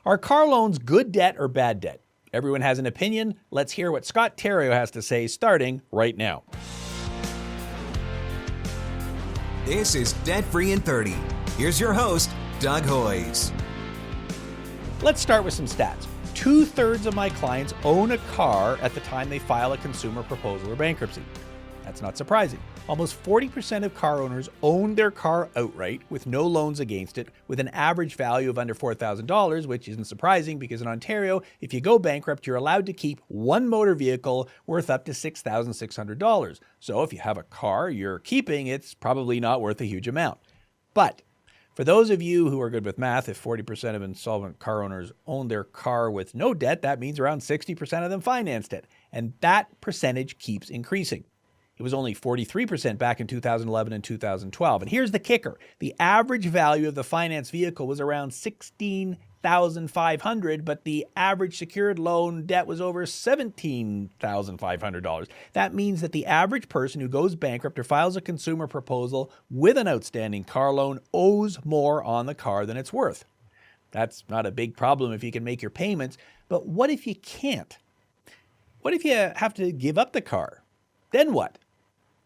Are car loans good debt or bad debt? Everyone has an opinion. Let's hear what Scott Terrio has to say starting right now. This is Debt Free in 30. Here's your host, Doug Hoyes. Let's start with some stats. 2/3 of my clients own a car at the time they file a consumer proposal or bankruptcy. That's not surprising. Almost 40% of car owners own their car outright with no loans against it, with an average value of under $4,000, which isn't surprising because in Ontario, if you go bankrupt, you're allowed to keep one motor vehicle worth up to $6,600. So if you have a car you're keeping, it's probably not worth a huge amount. But for those of you who are good with math, if 40% of insolvent car owners own their car with no debt, that means around 60% of them financed it. And that percentage keeps increasing. It was only 43% back in 2011 and 2012. And here's the kicker. The average value of the finance vehicle was around $16,500, but the average secured loan debt was over $17,500. That means that the average person who goes bankrupt or files a consumer proposal with an outstanding car loan owes more on the car than it's worth. That's not a big problem if you can make your payments, but what if you can't? What if you have to give up the car? Then what?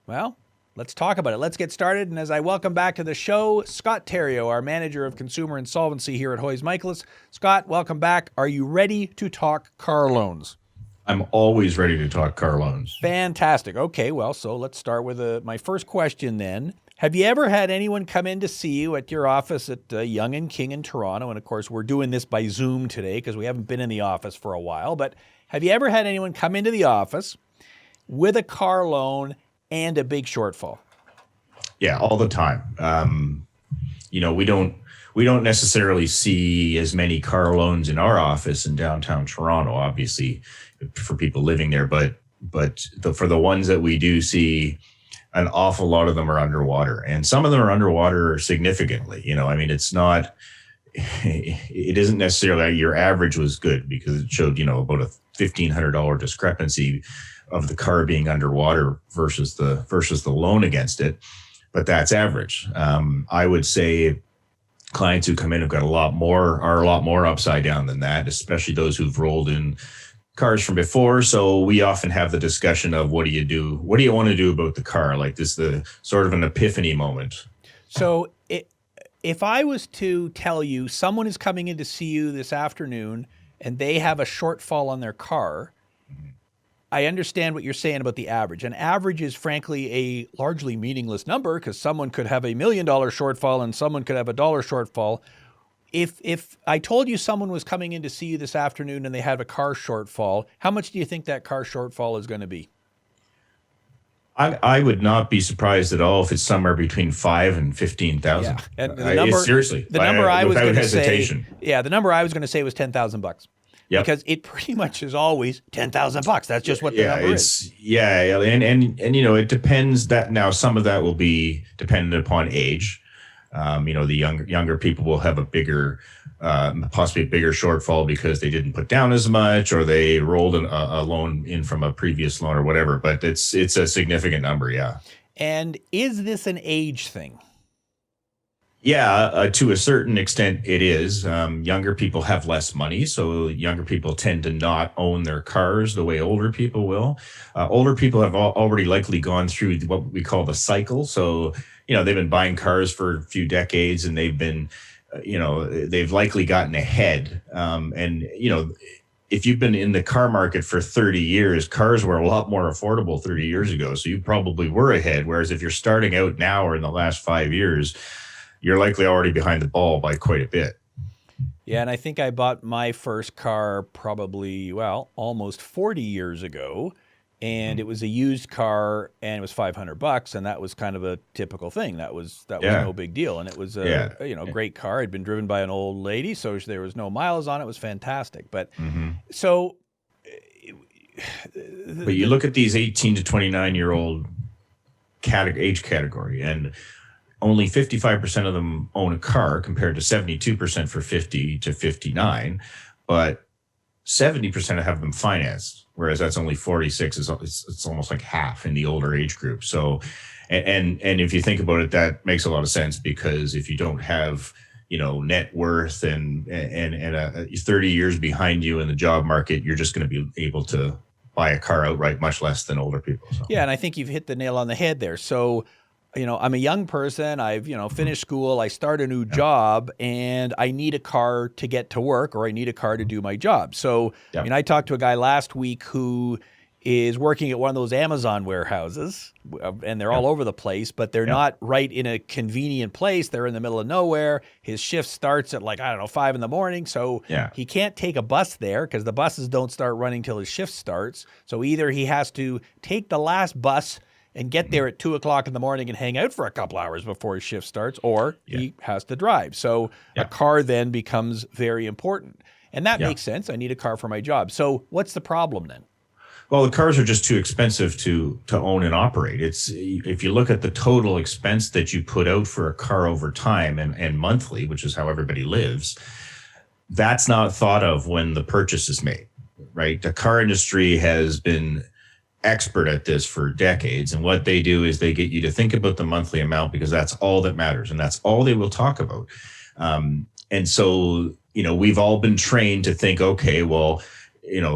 Well, let's talk about it. Let's get started. And as I welcome back to the show, Scott Terrio, our manager of consumer insolvency here at Hoyes Michaelis. Scott, welcome back. Are you ready to talk car loans? I'm always ready to talk car loans. Fantastic. Okay, well, so let's start with my first question then. Have you ever had anyone come in to see you at your office at Yonge and King in Toronto? And of course, we're doing this by Zoom today because we haven't been in the office for a while. But have you ever had anyone come into the office with a car loan and a big shortfall? Yeah, all the time. We don't necessarily see as many car loans in our office in downtown Toronto, obviously, for people living there. But for the ones that we do see, an awful lot of them are underwater, and some of them are underwater significantly. It's not. It isn't necessarily your average was good because it showed about a $1,500 discrepancy of the car being underwater versus the loan against it, but that's average. I would say clients who come in have got a lot more upside down than that, especially those who've rolled in cars from before. So we often have the discussion of what do you do? What do you want to do about the car? Like this, the sort of an epiphany moment. So if I was to tell you someone is coming in to see you this afternoon and they have a shortfall on their car, I understand what you're saying about the average. An average is frankly a largely meaningless number because someone could have $1 million shortfall and someone could have a dollar shortfall. If I told you someone was coming in to see you this afternoon and they had a car shortfall, how much do you think that car shortfall is going to be? I would not be surprised at all if it's somewhere between 5 and 15,000. Yeah. And the number, seriously, the number I was going to say, yeah, the number I was going to say was $10,000. Yep. Because it pretty much is always $10,000. That's just what the number is. Yeah, and it depends. That now some of that will be dependent upon age. The younger people will have a bigger, possibly a bigger shortfall because they didn't put down as much, or they rolled a loan in from a previous loan or whatever. But it's a significant number, yeah. And is this an age thing? Yeah, to a certain extent it is. Younger people have less money, so younger people tend to not own their cars the way older people will. Older people have already likely gone through what we call the cycle. So, they've been buying cars for a few decades and they've been, they've likely gotten ahead. If you've been in the car market for 30 years, cars were a lot more affordable 30 years ago. So you probably were ahead. Whereas if you're starting out now or in the last 5 years, you're likely already behind the ball by quite a bit. Yeah, and I think I bought my first car probably, almost 40 years ago, and it was a used car, and it was $500, and that was kind of a typical thing. That was no big deal, and it was a great car. It'd been driven by an old lady, so there was no miles on it. It was fantastic. But so, but you look at these 18 to 29-year-old age category, and only 55% of them own a car compared to 72% for 50 to 59, but 70% have them financed, whereas that's only 46. It's almost like half in the older age group. So, and if you think about it, that makes a lot of sense because if you don't have, net worth and 30 years behind you in the job market, you're just going to be able to buy a car outright much less than older people. So. Yeah, and I think you've hit the nail on the head there. So, I'm a young person. I've, finished school. I start a new job, and I need a car to get to work, or I need a car to do my job. So, I talked to a guy last week who is working at one of those Amazon warehouses, and they're all over the place, but they're not right in a convenient place. They're in the middle of nowhere. His shift starts at 5 in the morning. So he can't take a bus there because the buses don't start running till his shift starts. So either he has to take the last bus and get there at 2 o'clock in the morning and hang out for a couple hours before his shift starts, or he has to drive. So a car then becomes very important. And that makes sense. I need a car for my job. So what's the problem then? Well, the cars are just too expensive to own and operate. If you look at the total expense that you put out for a car over time and monthly, which is how everybody lives, that's not thought of when the purchase is made, right? The car industry has been expert at this for decades. And what they do is they get you to think about the monthly amount because that's all that matters. And that's all they will talk about. And so, we've all been trained to think, okay, well,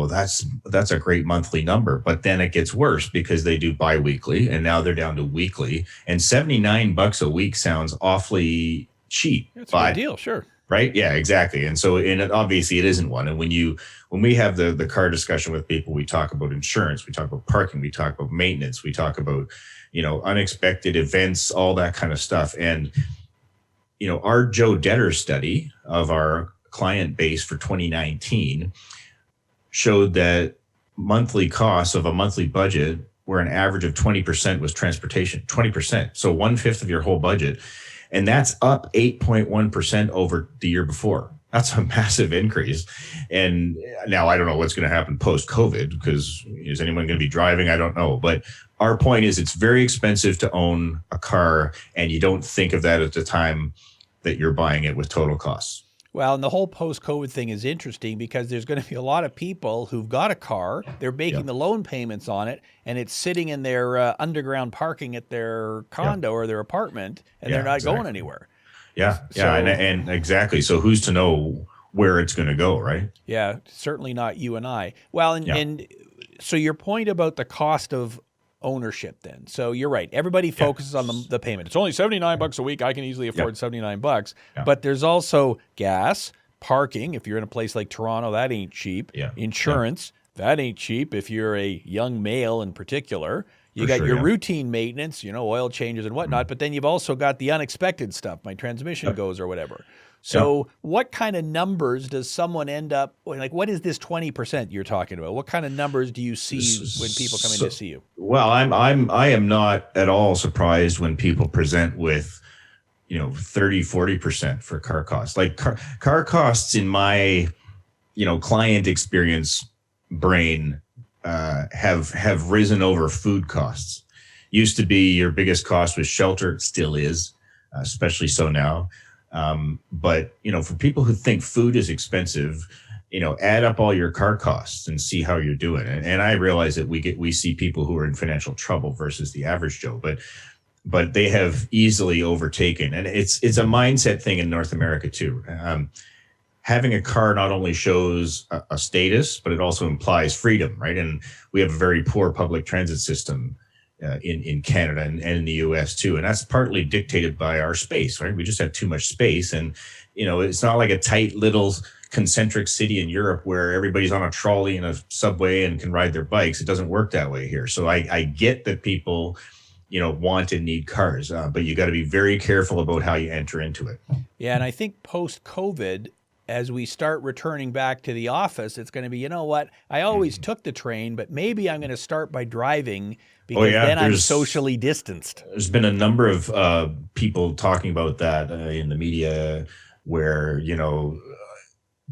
that's a great monthly number, but then it gets worse because they do biweekly and now they're down to weekly, and $79 a week sounds awfully cheap. It's a good deal. Sure. Right. Yeah, exactly. And so, obviously it isn't one. And when we have the car discussion with people, we talk about insurance, we talk about parking, we talk about maintenance, we talk about, unexpected events, all that kind of stuff. And, our Joe Detter study of our client base for 2019 showed that monthly costs of a monthly budget where an average of 20% was transportation, 20%. So 1/5 of your whole budget. And that's up 8.1% over the year before. That's a massive increase. And now I don't know what's going to happen post-COVID, because is anyone going to be driving? I don't know. But our point is it's very expensive to own a car, and you don't think of that at the time that you're buying it with total costs. Well, and the whole post-COVID thing is interesting because there's going to be a lot of people who've got a car, they're making the loan payments on it, and it's sitting in their underground parking at their condo or their apartment, and they're not going anywhere. And exactly. So who's to know where it's going to go, right? Yeah, certainly not you and I. Well, and so your point about the cost of ownership then. So you're right. Everybody focuses on the payment. It's only $79 a week. I can easily afford $79. But there's also gas, parking. If you're in a place like Toronto, that ain't cheap. Insurance, that ain't cheap if you're a young male in particular. You got your routine maintenance, oil changes and whatnot, but then you've also got the unexpected stuff. My transmission goes or whatever. So what kind of numbers does someone end up, what is this 20% you're talking about? What kind of numbers do you see when people come in to see you? Well, I am not at all surprised when people present with, 30, 40% for car costs. Like car costs in my, client experience brain have risen over food costs. Used to be your biggest cost was shelter. It still is, especially so now. But, for people who think food is expensive, add up all your car costs and see how you're doing. And I realize that we see people who are in financial trouble versus the average Joe, but they have easily overtaken. And it's a mindset thing in North America too. Having a car not only shows a status, but it also implies freedom, right? And we have a very poor public transit system in Canada and in the US too. And that's partly dictated by our space, right? We just have too much space. And, it's not like a tight little concentric city in Europe where everybody's on a trolley and a subway and can ride their bikes. It doesn't work that way here. So I get that people, want and need cars, but you got to be very careful about how you enter into it. Yeah. And I think post-COVID, as we start returning back to the office, it's going to be, I always took the train, but maybe I'm going to start by driving because then I'm socially distanced. There's been a number of people talking about that in the media where,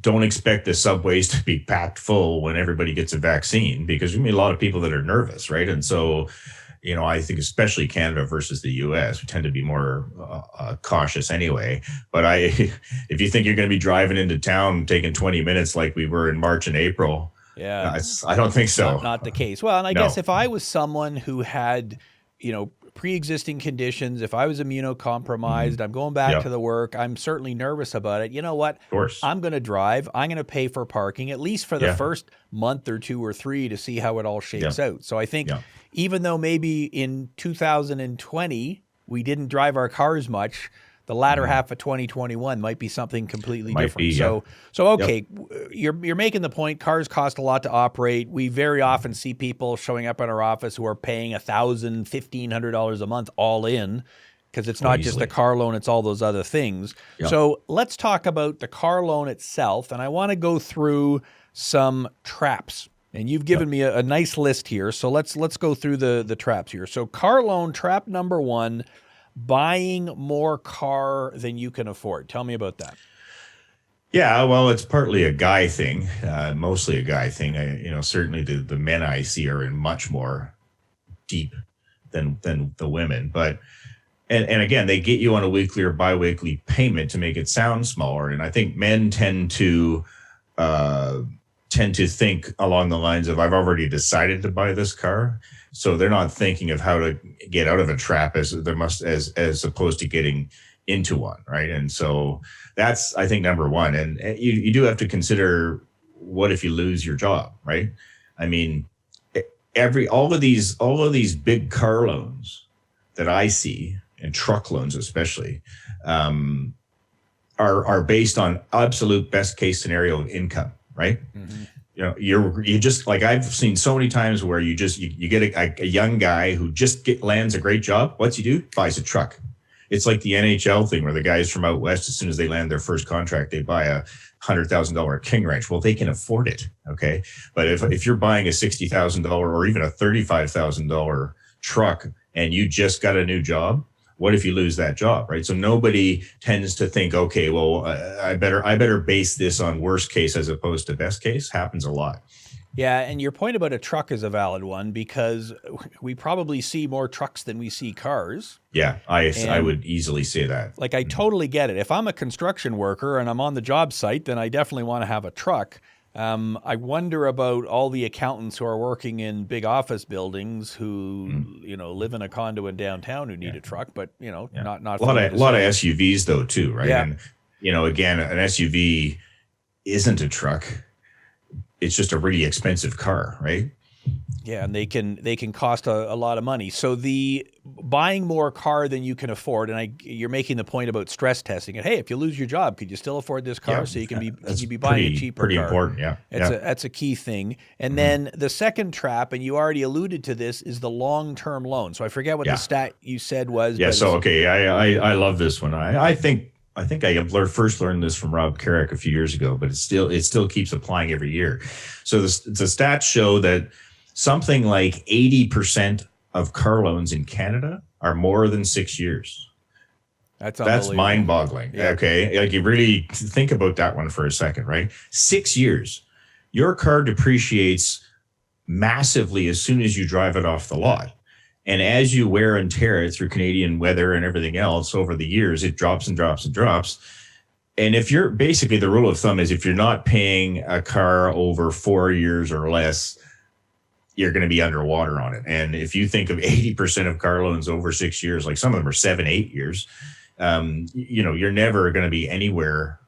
don't expect the subways to be packed full when everybody gets a vaccine, because there's going to be a lot of people that are nervous, right? And so, I think especially Canada versus the US, we tend to be more cautious anyway. But if you think you're going to be driving into town taking 20 minutes like we were in March and April, I don't think so. Not the case. Well, and I guess if I was someone who had, pre-existing conditions, if I was immunocompromised, I'm going back to the work, I'm certainly nervous about it. You know what? Of course. I'm going to drive. I'm going to pay for parking, at least for the first month or 2 or 3 to see how it all shakes out. So I think even though maybe in 2020 we didn't drive our cars much, the latter half of 2021 might be something completely different. Okay, you're making the point. Cars cost a lot to operate. We very often see people showing up in our office who are paying $1,000, $1,500 a month all in, because it's not just the car loan, it's all those other things. So let's talk about the car loan itself, and I want to go through some traps. And you've given me a nice list here, so let's go through the traps here. So car loan trap number 1. Buying more car than you can afford. Tell me about that. Yeah, well, it's partly a guy thing, mostly a guy thing. Certainly the men I see are in much more deep than the women. But and again, they get you on a weekly or biweekly payment to make it sound smaller. And I think men tend to think along the lines of, I've already decided to buy this car. So they're not thinking of how to get out of a trap as opposed to getting into one, right? And so that's, I think, number 1. And you do have to consider, what if you lose your job, right? I mean, all of these big car loans that I see, and truck loans especially, are based on absolute best case scenario of income, right? Mm-hmm. You just, like, I've seen so many times where you get a young guy who just lands a great job. What's he do? Buys a truck. It's like the NHL thing where the guys from out west, as soon as they land their first contract, they buy a $100,000 King Ranch. Well, they can afford it. Okay. But if you're buying a $60,000 or even a $35,000 truck and you just got a new job, what if you lose that job, right? So nobody tends to think, okay, well, I better base this on worst case as opposed to best case. Happens a lot. Yeah, and your point about a truck is a valid one, because we probably see more trucks than we see cars. Yeah, I would easily say that. Like, I totally get it. If I'm a construction worker and I'm on the job site, then I definitely want to have a truck. I wonder about all the accountants who are working in big office buildings who, live in a condo in downtown who need a truck, but not a lot of SUVs though too, right? Yeah. And again, an SUV isn't a truck; it's just a really expensive car, right? Yeah, and they can cost a lot of money. So the buying more car than you can afford, and you're making the point about stress testing it. Hey, if you lose your job, could you still afford this car? So you can be buying a cheaper car. Pretty important, yeah. That's a key thing. And then the second trap, and you already alluded to this, is the long-term loan. So I forget what the stat you said was. Yeah. So I love this one. I think I first learned this from Rob Carrick a few years ago, but it still keeps applying every year. So the stats show that something like 80% of car loans in Canada are more than 6 years. That's mind-boggling. Yeah. Okay, like, you really think about that one for a second, right? 6 years. Your car depreciates massively as soon as you drive it off the lot. And as you wear and tear it through Canadian weather and everything else over the years, it drops and drops and drops. And if you're basically, the rule of thumb is, if you're not paying a car over 4 years or less, you're going to be underwater on it. And if you think of 80% of car loans over 6 years, like some of them are 7, 8 years, you're never going to be anywhere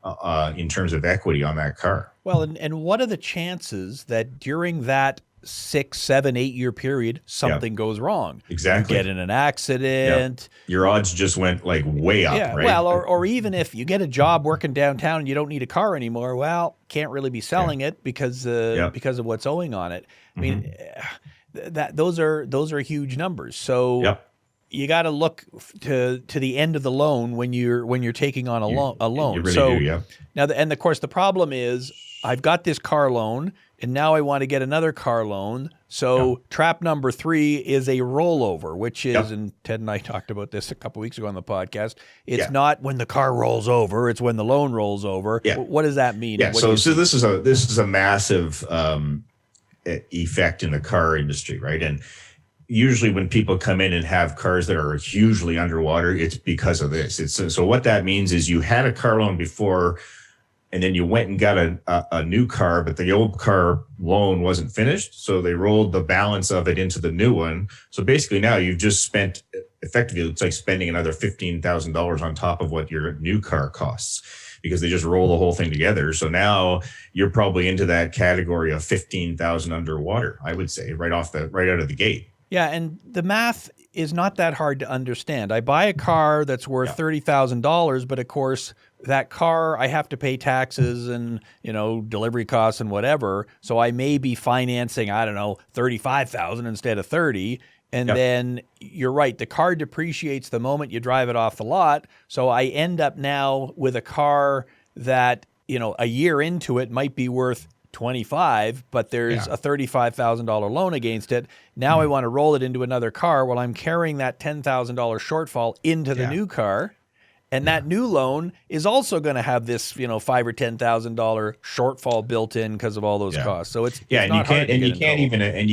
in terms of equity on that car. Well, and what are the chances that during that 6, 7, 8 year period, something goes wrong? Exactly. You get in an accident. Your odds just went like way up, right? Well, or even if you get a job working downtown and you don't need a car anymore, well, can't really be selling it because of what's owing on it. I mean, those are huge numbers. So you got to look to the end of the loan when you're taking on a loan. You really do, yeah. Now, of course, the problem is, I've got this car loan, and now I want to get another car loan. So trap number 3 is a rollover, which is, and Ted and I talked about this a couple of weeks ago on the podcast. It's not when the car rolls over; it's when the loan rolls over. Yeah. What does that mean? Yeah. So this is a massive effect in the car industry, right? And usually when people come in and have cars that are hugely underwater, it's because of this. So what that means is, you had a car loan before, and then you went and got a new car, but the old car loan wasn't finished. So they rolled the balance of it into the new one. So basically now you've just spent effectively, it's like spending another $15,000 on top of what your new car costs, because they just roll the whole thing together. So now you're probably into that category of 15,000 underwater, I would say, right out of the gate. Yeah, and the math is not that hard to understand. I buy a car that's worth $30,000, but of course, that car, I have to pay taxes and, delivery costs and whatever. So I may be financing, I don't know, 35,000 instead of 30. And then you're right, the car depreciates the moment you drive it off the lot. So I end up now with a car that, a year into it might be worth 25, but there's a $35,000 loan against it. Now I want to roll it into another car. Well, I'm carrying that $10,000 shortfall into the new car. And that new loan is also going to have this, $5,000 or $10,000 shortfall built in because of all those costs. So it's and not you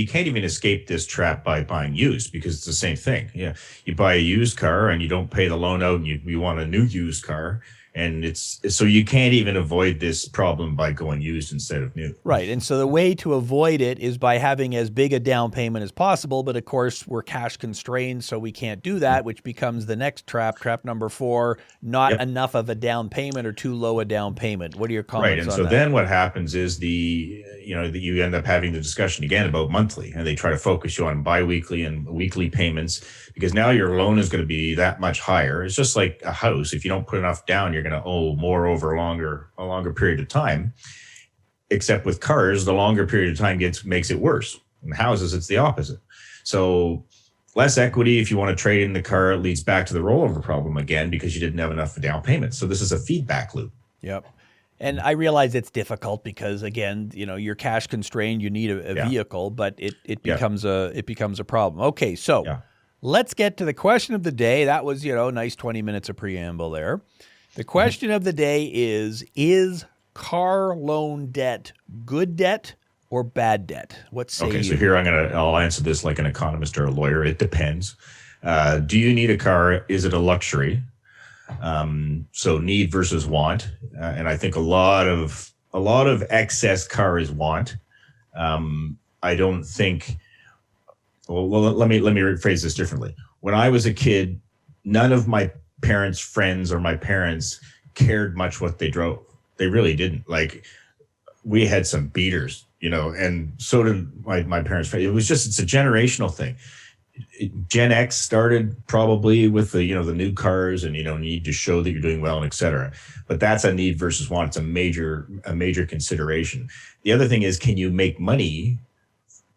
can't even escape this trap by buying used, because it's the same thing. Yeah, you buy a used car and you don't pay the loan out, and you want a new used car. And it's so you can't even avoid this problem by going used instead of new. Right. And so the way to avoid it is by having as big a down payment as possible. But of course, we're cash constrained, so we can't do that, which becomes the next trap number 4, not enough of a down payment or too low a down payment. What are your comments on that? Right. And so then what happens is that you end up having the discussion again about monthly, and they try to focus you on biweekly and weekly payments, because now your loan is going to be that much higher. It's just like a house. If you don't put enough down, you're going to owe more over a longer period of time. Except with cars, the longer period of time makes it worse. In houses, it's the opposite. So less equity. If you want to trade in the car, it leads back to the rollover problem again, because you didn't have enough down payment. So this is a feedback loop. Yep. And I realize it's difficult because, again, you're cash constrained. You need a vehicle, but it becomes a problem. Okay, so let's get to the question of the day. That was nice 20 minutes of preamble there. The question of the day is car loan debt good debt or bad debt? What say you? Okay, so here I'll answer this like an economist or a lawyer. It depends. Do you need a car? Is it a luxury? So need versus want. And I think a lot of excess car is want. I don't think, well, let me rephrase this differently. When I was a kid, none of my parents' friends or my parents cared much what they drove. They really didn't. Like, we had some beaters, and so did my parents. It's a generational thing. Gen X started probably with the new cars, and need to show that you're doing well, and et cetera. But that's a need versus want. It's a major consideration. The other thing is, can you make money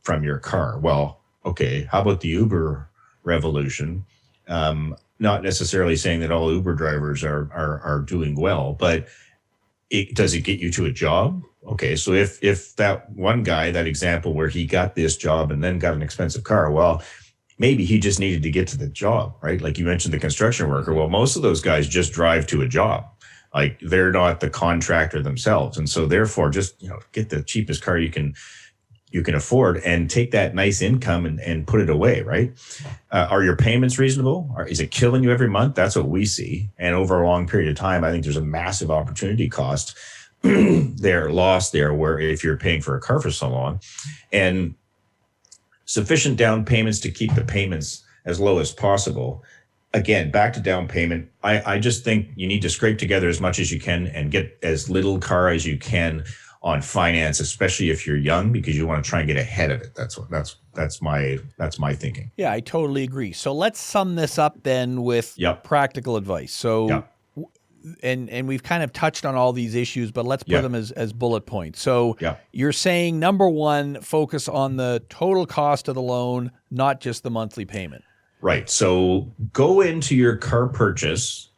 from your car? Well, okay, how about the Uber revolution? Not necessarily saying that all Uber drivers are doing well, but does it get you to a job? Okay, so if that one guy, that example where he got this job and then got an expensive car, well, maybe he just needed to get to the job, right? Like you mentioned, the construction worker. Well, most of those guys just drive to a job. Like, they're not the contractor themselves. And so therefore, just, get the cheapest car you can afford and take that nice income and put it away, right? Are your payments reasonable? Is it killing you every month? That's what we see. And over a long period of time, I think there's a massive opportunity cost lost there, where if you're paying for a car for so long, and sufficient down payments to keep the payments as low as possible. Again, back to down payment. I just think you need to scrape together as much as you can and get as little car as you can on finance, especially if you're young, because you want to try and get ahead of it. That's my thinking. Yeah, I totally agree. So let's sum this up then with practical advice. So, and we've kind of touched on all these issues, but let's put them as bullet points. So you're saying, number one, focus on the total cost of the loan, not just the monthly payment. Right. So go into your car purchase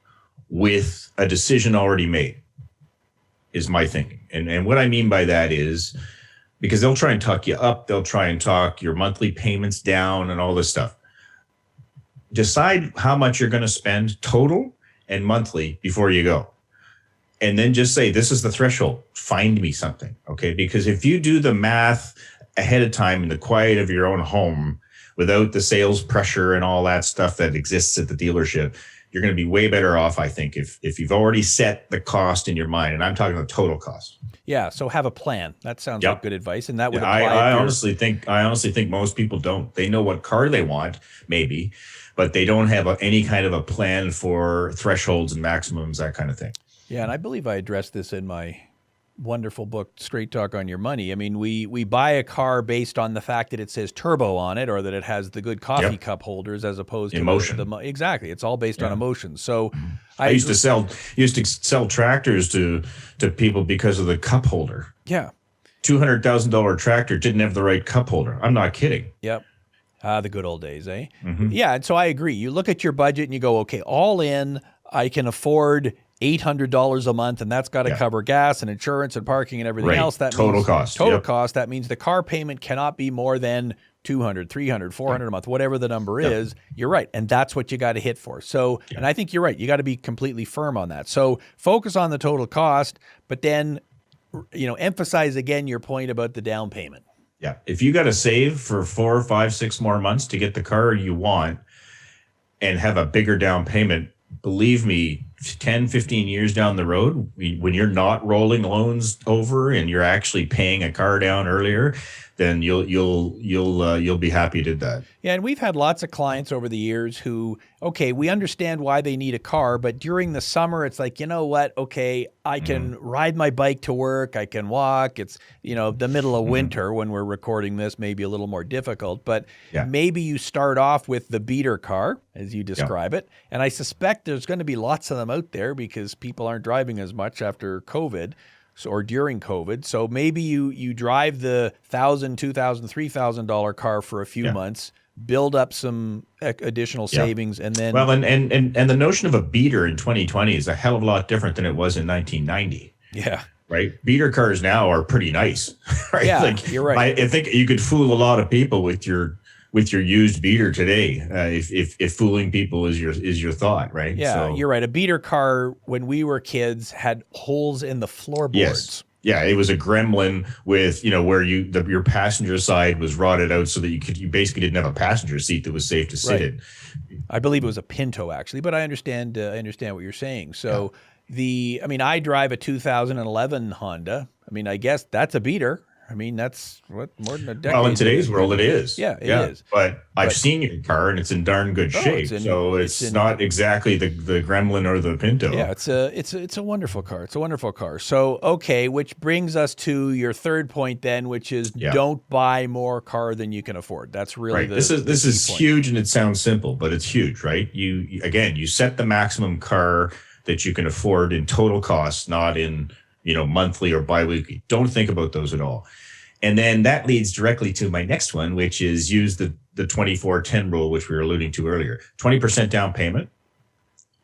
with a decision already made, is my thinking. And what I mean by that is, because they'll try and talk you up, they'll try and talk your monthly payments down and all this stuff. Decide how much you're going to spend total and monthly before you go. And then just say, this is the threshold. Find me something. Okay. Because if you do the math ahead of time in the quiet of your own home, without the sales pressure and all that stuff that exists at the dealership, you're going to be way better off, I think, if you've already set the cost in your mind. And I'm talking about total cost. Yeah. So have a plan. That sounds like good advice. And that would I apply. honestly think most people don't. They know what car they want, maybe, but they don't have any kind of a plan for thresholds and maximums, that kind of thing. Yeah. And I believe I addressed this in my wonderful book, Straight Talk on Your Money. I mean, we buy a car based on the fact that it says turbo on it, or that it has the good coffee cup holders, as opposed to emotion. Exactly. It's all based on emotion. So I used to sell tractors to people because of the cup holder. Yeah. $200,000 tractor didn't have the right cup holder. I'm not kidding. Yep. The good old days, eh? Mm-hmm. Yeah. And so I agree. You look at your budget and you go, okay, all in, I can afford $800 a month, and that's got to cover gas and insurance and parking and everything else. That total means cost. Total cost. That means the car payment cannot be more than $200, $300, $400 a month, whatever the number is. You're right, and that's what you got to hit for. So, and I think you're right. You got to be completely firm on that. So focus on the total cost, but then, emphasize again your point about the down payment. Yeah, if you got to save for 4, 5, 6 more months to get the car you want, and have a bigger down payment, believe me, 10, 15 years down the road, when you're not rolling loans over and you're actually paying a car down earlier, then you'll be happy you did that. Yeah, and we've had lots of clients over the years who, okay, we understand why they need a car, but during the summer, it's like, you know what? Okay, I can ride my bike to work, I can walk. It's, the middle of winter when we're recording this, maybe a little more difficult, but maybe you start off with the beater car, as you describe it, and I suspect there's going to be lots of them out there because people aren't driving as much after COVID. Or during COVID. So maybe you drive the $1,000, $2,000, $3,000 car for a few months, build up some additional savings, and then... Well, and the notion of a beater in 2020 is a hell of a lot different than it was in 1990. Yeah. Right? Beater cars now are pretty nice. Right? Yeah, you're right. I think you could fool a lot of people with your used beater today, if fooling people is your thought, right? Yeah, so, you're right. A beater car when we were kids had holes in the floorboards. Yes. Yeah, it was a Gremlin with where your passenger side was rotted out so that you basically didn't have a passenger seat that was safe to sit in. I believe it was a Pinto actually, but I understand what you're saying. So I drive a 2011 Honda. I mean, I guess that's a beater. I mean, that's more than a decade. Well, in today's world, it is. Yeah, it is. But I've seen your car, and it's in darn good shape. It's not exactly the Gremlin or the Pinto. Yeah, it's a wonderful car. It's a wonderful car. So, okay, which brings us to your third point then, which is don't buy more car than you can afford. That's really this is huge, and it sounds simple, but it's huge, right? You set the maximum car that you can afford in total cost, not in monthly or biweekly. Don't think about those at all. And then that leads directly to my next one, which is use the 24-10 rule, which we were alluding to earlier. 20% down payment,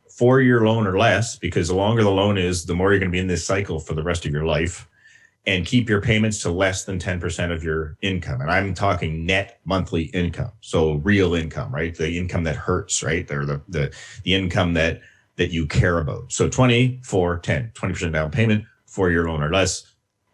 4-year loan or less, because the longer the loan is, the more you're going to be in this cycle for the rest of your life, and keep your payments to less than 10% of your income. And I'm talking net monthly income. So real income, right? The income that hurts, right? Or the income that you care about. So 24-10, 20% down payment, 4-year loan or less,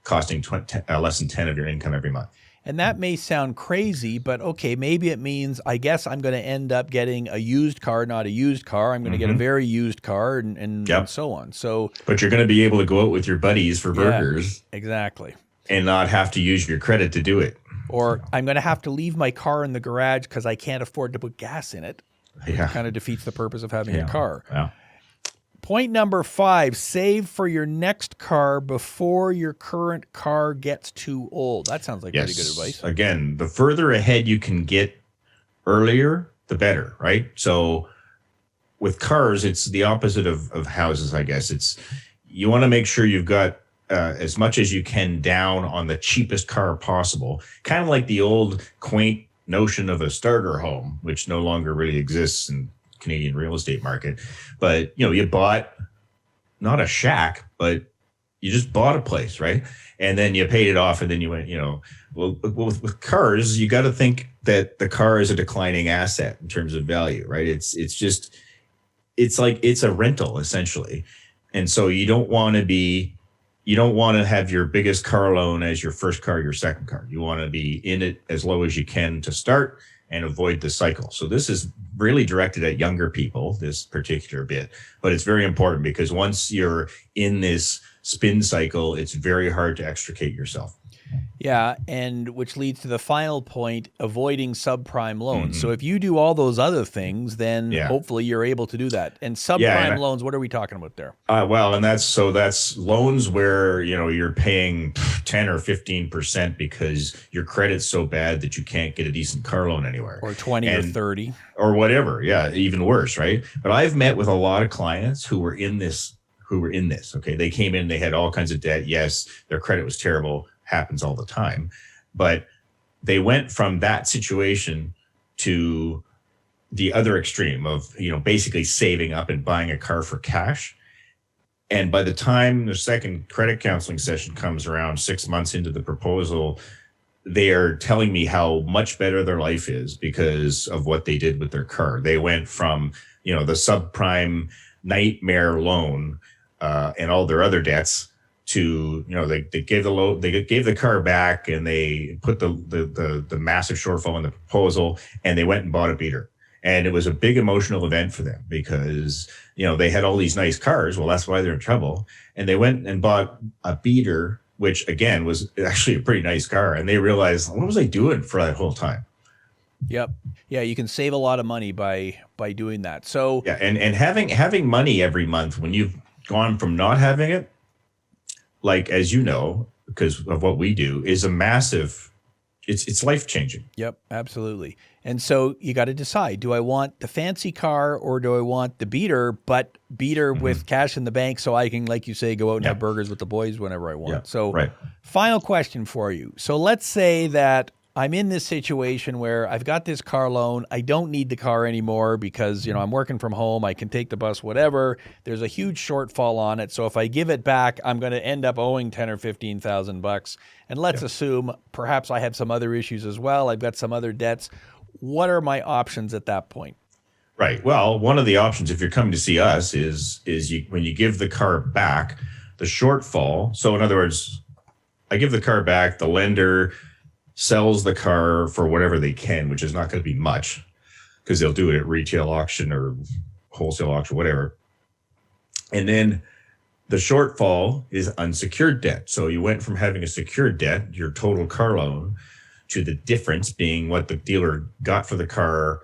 costing less than 10 of your income every month. And that may sound crazy, but okay, maybe it means I guess I'm going to end up getting a used car, not a used car. I'm going to get a very used car and so on. So, but you're going to be able to go out with your buddies for burgers. Exactly. And not have to use your credit to do it. Or I'm going to have to leave my car in the garage because I can't afford to put gas in it. Yeah. It kind of defeats the purpose of having a car. Yeah. Point number 5, save for your next car before your current car gets too old. That sounds like pretty good advice. Again, the further ahead you can get earlier, the better, right? So with cars, it's the opposite of houses, I guess. You want to make sure you've got as much as you can down on the cheapest car possible. Kind of like the old quaint notion of a starter home, which no longer really exists in Canadian real estate market. But you bought not a shack, but you just bought a place, right? And then you paid it off, and then you went, with cars, you got to think that the car is a declining asset in terms of value, right? It's like it's a rental essentially. And so you don't want to have your biggest car loan as your first car, your second car. You want to be in it as low as you can to start and avoid the cycle. So this is really directed at younger people, this particular bit, but it's very important because once you're in this spin cycle, it's very hard to extricate yourself. Yeah, and which leads to the final point, avoiding subprime loans. So if you do all those other things, then hopefully you're able to do that. And subprime loans, what are we talking about there? Well, and that's loans where, you're paying 10 or 15% because your credit's so bad that you can't get a decent car loan anywhere. Or 20 or 30. Or whatever. Yeah, even worse, right? But I've met with a lot of clients who were in this. Okay, they came in, they had all kinds of debt. Yes, their credit was terrible. Happens all the time, but they went from that situation to the other extreme of, basically saving up and buying a car for cash. And by the time the second credit counseling session comes around 6 months into the proposal, they are telling me how much better their life is because of what they did with their car. They went from, the subprime nightmare loan and all their other debts to, they gave the car back and they put the massive shortfall in the proposal and they went and bought a beater. And it was a big emotional event for them because, they had all these nice cars. Well, that's why they're in trouble. And they went and bought a beater, which again was actually a pretty nice car. And they realized, what was I doing for that whole time? Yep. Yeah, you can save a lot of money by doing that. So yeah, and having money every month when you've gone from not having it, like, as you know, because of what we do, is a massive, it's life-changing. Yep, absolutely. And so you got to decide, do I want the fancy car or do I want the beater, but beater with cash in the bank so I can, like you say, go out and have burgers with the boys whenever I want. Yeah, so final question for you. So let's say that I'm in this situation where I've got this car loan. I don't need the car anymore because, I'm working from home. I can take the bus, whatever. There's a huge shortfall on it. So if I give it back, I'm going to end up owing $10,000 or $15,000. And let's assume perhaps I have some other issues as well. I've got some other debts. What are my options at that point? Right. Well, one of the options, if you're coming to see us, is when you give the car back, the shortfall. So in other words, I give the car back, the lender sells the car for whatever they can, which is not going to be much because they'll do it at retail auction or wholesale auction, whatever. And then the shortfall is unsecured debt. So you went from having a secured debt, your total car loan, to the difference being what the dealer got for the car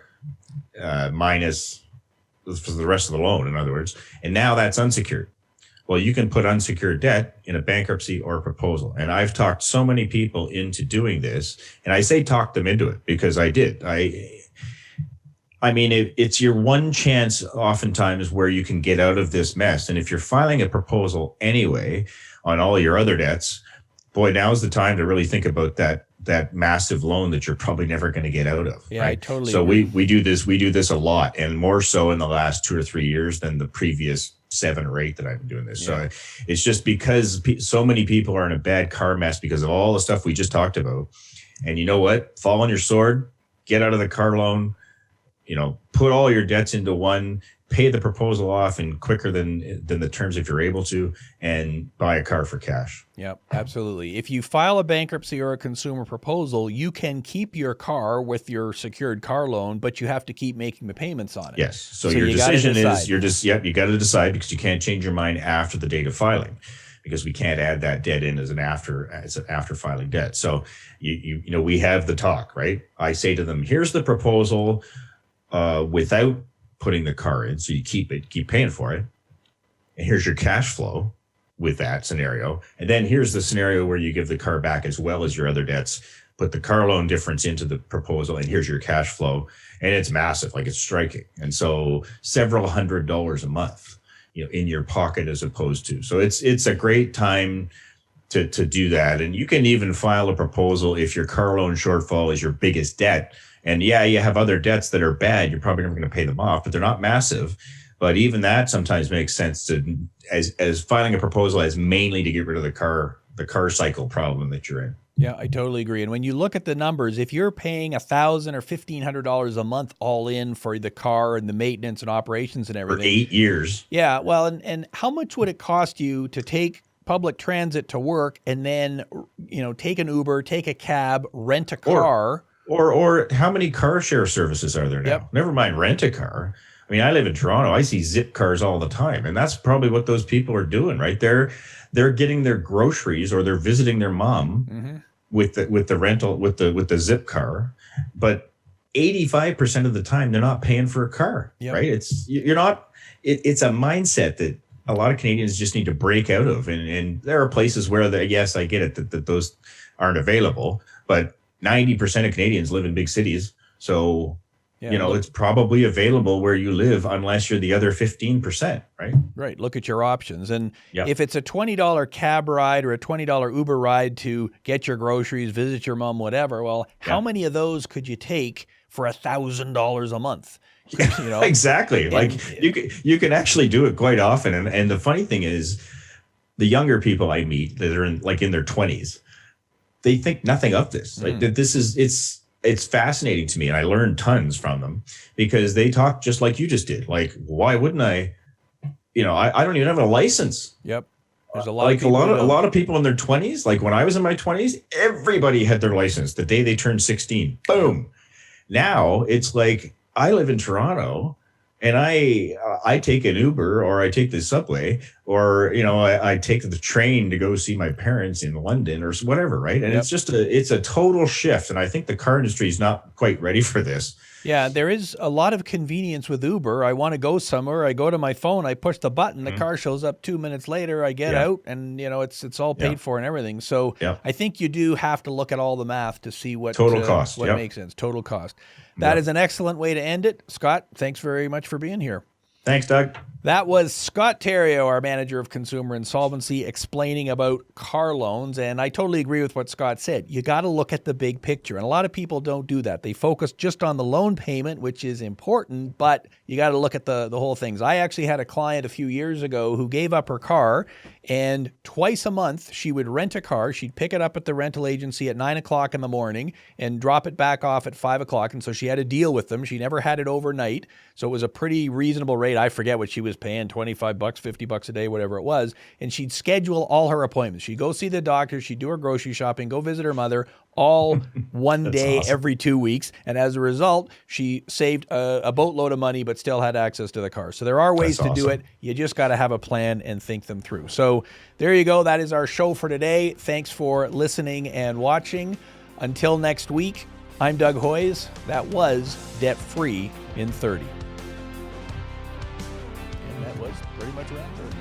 minus for the rest of the loan, in other words. And now that's unsecured. Well, you can put unsecured debt in a bankruptcy or a proposal. And I've talked so many people into doing this. And I say talk them into it because I did. I mean, it's your one chance oftentimes where you can get out of this mess. And if you're filing a proposal anyway on all your other debts, boy, now's the time to really think about that massive loan that you're probably never going to get out of. Yeah, right? I totally So agree. we do this a lot, and more so in the last 2 or 3 years than the previous 7 or 8 that I've been doing this. Yeah. So it's just because so many people are in a bad car mess because of all the stuff we just talked about. And you know what? Fall on your sword, get out of the car loan, put all your debts into one, pay the proposal off and quicker than the terms if you're able to, and buy a car for cash. Yep, absolutely. If you file a bankruptcy or a consumer proposal, you can keep your car with your secured car loan, but you have to keep making the payments on it. Yes. So your decision is you got to decide because you can't change your mind after the date of filing because we can't add that debt in as an after filing debt. So we have the talk, right? I say to them, here's the proposal without putting the car in, so you keep paying for it. And here's your cash flow with that scenario. And then here's the scenario where you give the car back as well as your other debts, put the car loan difference into the proposal, and here's your cash flow. And it's massive, like it's striking. And so several $100s a month, in your pocket as opposed to. So it's a great time to do that. And you can even file a proposal if your car loan shortfall is your biggest debt. And yeah, you have other debts that are bad. You're probably never going to pay them off, but they're not massive. But even that sometimes makes sense to as filing a proposal as mainly to get rid of the car cycle problem that you're in. Yeah, I totally agree. And when you look at the numbers, if you're paying $1,000 or $1,500 a month all in for the car and the maintenance and operations and everything For 8 years. Yeah, well, and how much would it cost you to take public transit to work and then take an Uber, take a cab, rent a car? Or how many car share services are there now? Yep. Never mind rent a car. I mean, I live in Toronto. I see Zip cars all the time, and that's probably what those people are doing, right? They're getting their groceries, or they're visiting their mom with the rental with the Zip car, but 85% of the time they're not paying for a car, right? It's a mindset that a lot of Canadians just need to break out of, and there are places where yes, I get it that those aren't available, but 90% of Canadians live in big cities, so. It's probably available where you live unless you're the other 15%, right? Right. Look at your options. And if it's a $20 cab ride or a $20 Uber ride to get your groceries, visit your mom, whatever, well, how many of those could you take for $1,000 a month? Exactly. You can actually do it quite often. And the funny thing is, the younger people I meet that are in their 20s, they think nothing of this. Like that it's fascinating to me, and I learned tons from them because they talk just like you just did. Like, why wouldn't I? I don't even have a license. Yep. There's a lot of people in their 20s. Like when I was in my 20s, everybody had their license the day they turned 16. Boom. Now it's like I live in Toronto, and I take an Uber, or I take the subway, or I take the train to go see my parents in London or whatever, right? And it's a total shift, and I think the car industry is not quite ready for this. Yeah, there is a lot of convenience with Uber. I want to go somewhere, I go to my phone, I push the button, the car shows up 2 minutes later, I get out, and it's all paid for and everything. So I think you do have to look at all the math to see what total cost, what makes sense. Total cost. That is an excellent way to end it. Scott, thanks very much for being here. Thanks, Doug. That was Scott Terrio, our manager of consumer insolvency, explaining about car loans. And I totally agree with what Scott said. You got to look at the big picture. And a lot of people don't do that. They focus just on the loan payment, which is important, but you got to look at the whole things. I actually had a client a few years ago who gave up her car, and twice a month she would rent a car. She'd pick it up at the rental agency at 9 o'clock in the morning and drop it back off at 5 o'clock. And so she had a deal with them. She never had it overnight. So it was a pretty reasonable rate. I forget what she was paying, $25, $50 a day, whatever it was. And she'd schedule all her appointments. She'd go see the doctor. She'd do her grocery shopping, go visit her mother, all one day awesome. Every 2 weeks. And as a result, she saved a boatload of money, but still had access to the car. So there are ways to do it. You just got to have a plan and think them through. So there you go. That is our show for today. Thanks for listening and watching. Until next week, I'm Doug Hoyes. That was Debt Free in 30. And that was pretty much around 30. So